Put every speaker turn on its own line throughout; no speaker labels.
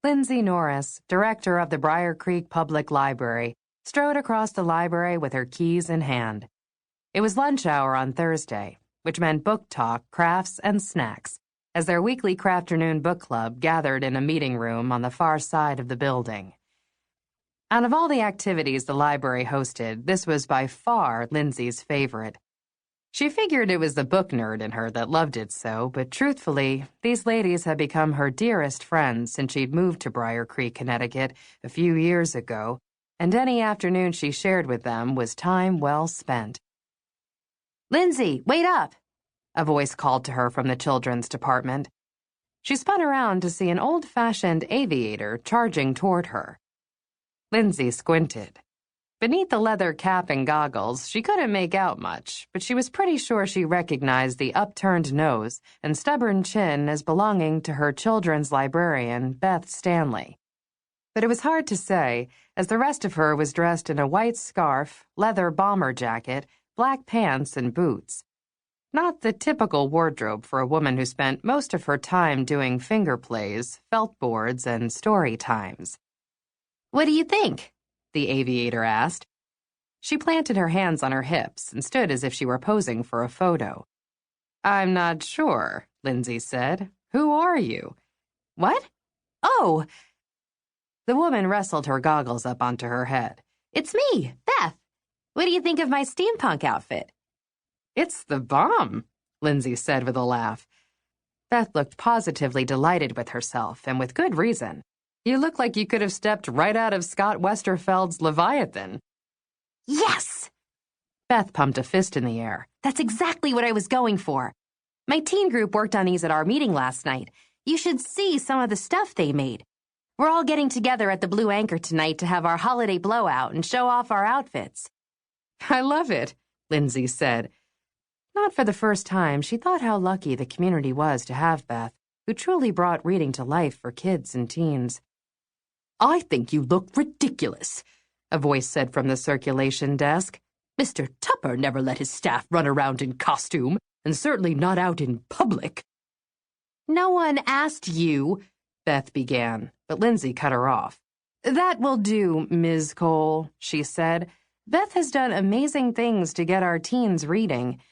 Lindsey Norris, director of the Briar Creek Public Library, strode across the library with her keys in hand. It was lunch hour on Thursday, which meant book talk, crafts, and snacks, as their weekly crafternoon book club gathered in a meeting room on the far side of the building. Out of all the activities the library hosted, this was by far Lindsey's favorite. She figured it was the book nerd in her that loved it so, but truthfully, these ladies had become her dearest friends since she'd moved to Briar Creek, Connecticut, a few years ago, and any afternoon she shared with them was time well spent. "Lindsey, wait up!" a voice called to her from the children's department. She spun around to see an old-fashioned aviator charging toward her. Lindsey squinted. Beneath the leather cap and goggles, she couldn't make out much, but she was pretty sure she recognized the upturned nose and stubborn chin as belonging to her children's librarian, Beth Stanley. But it was hard to say, as the rest of her was dressed in a white scarf, leather bomber jacket, black pants, and boots. Not the typical wardrobe for a woman who spent most of her time doing finger plays, felt boards, and story times. "What do you think?" the aviator asked. She planted her hands on her hips and stood as if she were posing for a photo. "I'm not sure," Lindsey said. "Who are you?" "What? Oh!" The woman wrestled her goggles up onto her head. "It's me, Beth. What do you think of my steampunk outfit?" "It's the bomb," Lindsey said with a laugh. Beth looked positively delighted with herself, and with good reason. You look like you could have stepped right out of Scott Westerfeld's Leviathan. "Yes!" Beth pumped a fist in the air. "That's exactly what I was going for. My teen group worked on these at our meeting last night. You should see some of the stuff they made. We're all getting together at the Blue Anchor tonight to have our holiday blowout and show off our outfits." "I love it," Lindsey said. Not for the first time, she thought how lucky the community was to have Beth, who truly brought reading to life for kids and teens. "I think you look ridiculous," a voice said from the circulation desk. "Mr. Tupper never let his staff run around in costume, and certainly not out in public." "No one asked you," Beth began, but Lindsey cut her off. "That will do, Ms. Cole," she said. "Beth has done amazing things to get our teens reading."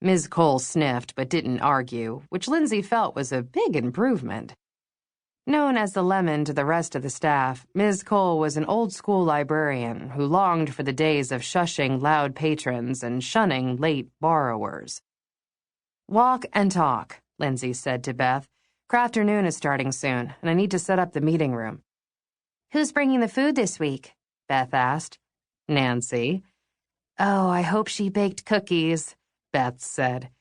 Ms. Cole sniffed but didn't argue, which Lindsey felt was a big improvement. Known as the Lemon to the rest of the staff, Ms. Cole was an old-school librarian who longed for the days of shushing loud patrons and shunning late borrowers. "Walk and talk," Lindsey said to Beth. "Crafternoon is starting soon, and I need to set up the meeting room." "Who's bringing the food this week?" Beth asked. "Nancy." "Oh, I hope she baked cookies," Beth said.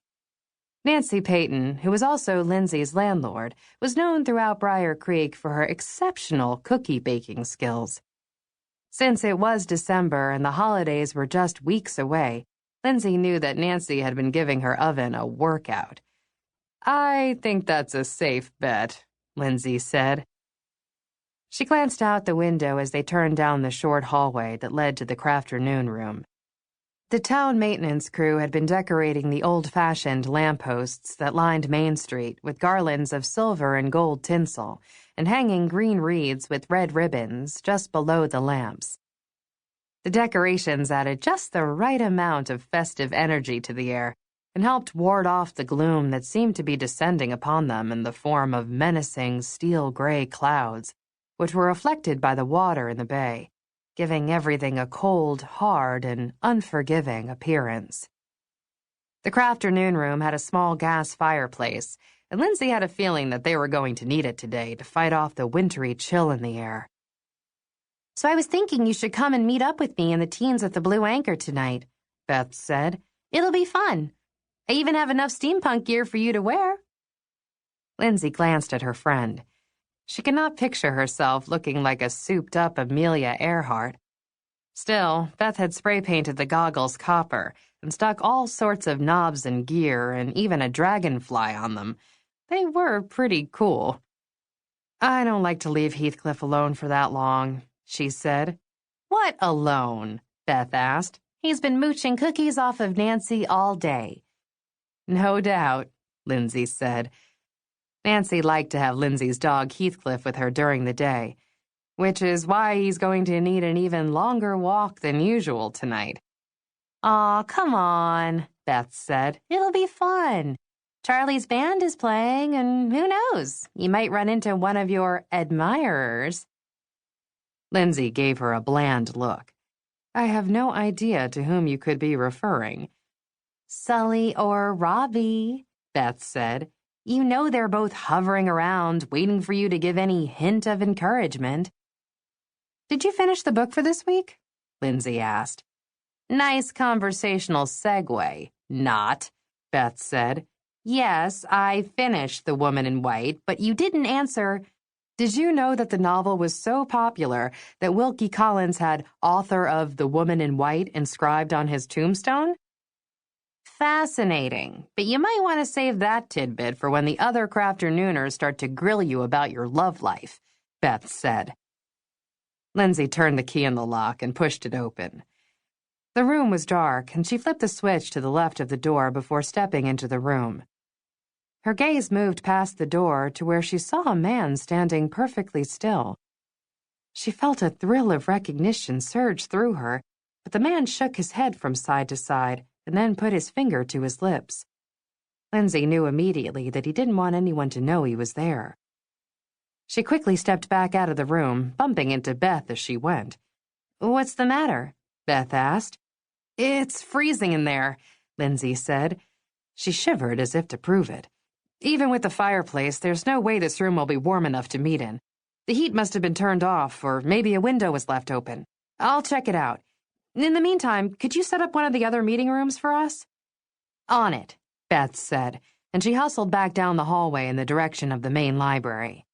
Nancy Payton, who was also Lindsey's landlord, was known throughout Briar Creek for her exceptional cookie-baking skills. Since it was December and the holidays were just weeks away, Lindsey knew that Nancy had been giving her oven a workout. "I think that's a safe bet," Lindsey said. She glanced out the window as they turned down the short hallway that led to the crafternoon room. The town maintenance crew had been decorating the old-fashioned lampposts that lined Main Street with garlands of silver and gold tinsel and hanging green wreaths with red ribbons just below the lamps. The decorations added just the right amount of festive energy to the air and helped ward off the gloom that seemed to be descending upon them in the form of menacing steel-gray clouds, which were reflected by the water in the bay, giving everything a cold, hard, and unforgiving appearance. The crafternoon room had a small gas fireplace, and Lindsey had a feeling that they were going to need it today to fight off the wintry chill in the air. "So I was thinking you should come and meet up with me and the teens at the Blue Anchor tonight," Beth said. "It'll be fun. I even have enough steampunk gear for you to wear." Lindsey glanced at her friend. She could not picture herself looking like a souped-up Amelia Earhart. Still, Beth had spray-painted the goggles copper and stuck all sorts of knobs and gear and even a dragonfly on them. They were pretty cool. "I don't like to leave Heathcliff alone for that long," she said. "What alone?" Beth asked. "He's been mooching cookies off of Nancy all day." "No doubt," Lindsey said. Nancy liked to have Lindsay's dog Heathcliff with her during the day, which is why he's going to need an even longer walk than usual tonight. "Aw, come on," Beth said. "It'll be fun. Charlie's band is playing, and who knows, you might run into one of your admirers." Lindsay gave her a bland look. "I have no idea to whom you could be referring." "Sully or Robbie," Beth said. "You know they're both hovering around, waiting for you to give any hint of encouragement." "Did you finish the book for this week?" Lindsay asked. "Nice conversational segue, not," Beth said. "Yes, I finished The Woman in White, but you didn't answer. Did you know that the novel was so popular that Wilkie Collins had author of The Woman in White inscribed on his tombstone?" "Fascinating, but you might want to save that tidbit for when the other crafternooners start to grill you about your love life," Beth said. Lindsay turned the key in the lock and pushed it open. The room was dark, and she flipped the switch to the left of the door before stepping into the room. Her gaze moved past the door to where she saw a man standing perfectly still. She felt a thrill of recognition surge through her, but the man shook his head from side to side and then put his finger to his lips. Lindsay knew immediately that he didn't want anyone to know he was there. She quickly stepped back out of the room, bumping into Beth as she went. "What's the matter?" Beth asked. "It's freezing in there," Lindsay said. She shivered as if to prove it. "Even with the fireplace, there's no way this room will be warm enough to meet in. The heat must have been turned off, or maybe a window was left open. I'll check it out. In the meantime, could you set up one of the other meeting rooms for us?" "On it," Beth said, and she hustled back down the hallway in the direction of the main library.